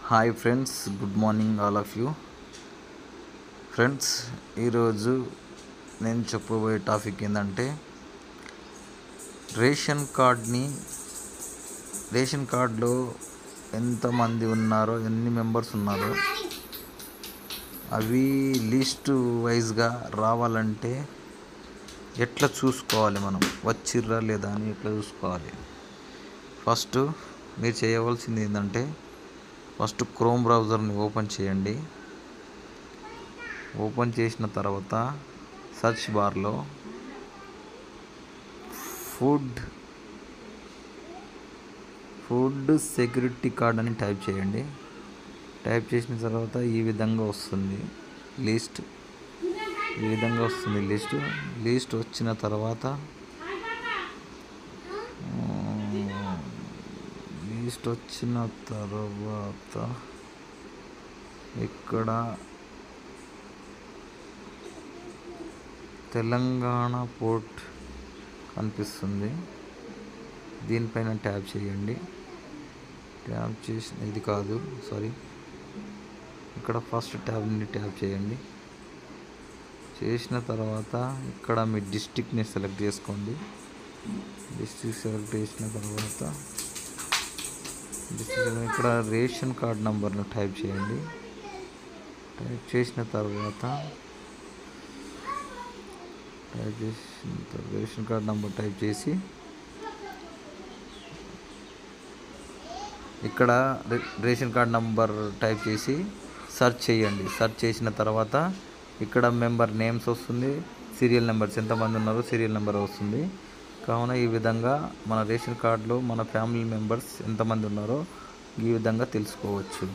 Hi friends, good morning all of you. Friends, ఈరోజు నేను చెప్పబోయే టాపిక్ ఏంటంటే రేషన్ కార్డులో ఎంతమంది ఉన్నారో, ఎన్ని మెంబర్స్ ఉన్నారో అవి లిస్ట్ వైజ్గా రావాలంటే ఎట్లా చూసుకోవాలి, మనం వచ్చిర్రా లేదా అని ఎట్లా చూసుకోవాలి. ఫస్ట్ మీరు చేయవలసింది ఏంటంటే ఫస్ట్ క్రోమ్ బ్రౌజర్ని ఓపెన్ చేయండి. ఓపెన్ చేసిన తర్వాత సెర్చ్ బార్లో ఫుడ్ సెక్యూరిటీ కార్డ్ అని టైప్ చేయండి. టైప్ చేసిన తర్వాత ఈ విధంగా వస్తుంది లిస్ట్. లిస్ట్ వచ్చిన తర్వాత ఇక్కడ తెలంగాణ పోర్ట్ కనిపిస్తుంది, దీనిపైన ట్యాప్ చేయండి. ట్యాప్ చేసిన ఇక్కడ ఫస్ట్ ట్యాబ్ని ట్యాప్ చేయండి. చేసిన తర్వాత ఇక్కడ మీ డిస్ట్రిక్ట్ని సెలెక్ట్ చేసుకోండి. డిస్ట్రిక్ట్ సెలెక్ట్ చేసిన తర్వాత ఇక్కడ రేషన్ కార్డ్ నంబర్ను టైప్ చేయండి. టైప్ చేసిన తర్వాత రేషన్ కార్డ్ నంబర్ టైప్ చేసి ఇక్కడ రేషన్ కార్డ్ నంబర్ టైప్ చేసి సెర్చ్ చేయండి. సెర్చ్ చేసిన తర్వాత ఇక్కడ మెంబర్ నేమ్స్ వస్తుంది, సీరియల్ నెంబర్స్ ఎంతమంది ఉన్నారో సీరియల్ నెంబర్ వస్తుంది. కావున ఈ విధంగా మన రేషన్ కార్డులో మన ఫ్యామిలీ మెంబర్స్ ఎంతమంది ఉన్నారో ఈ విధంగా తెలుసుకోవచ్చు.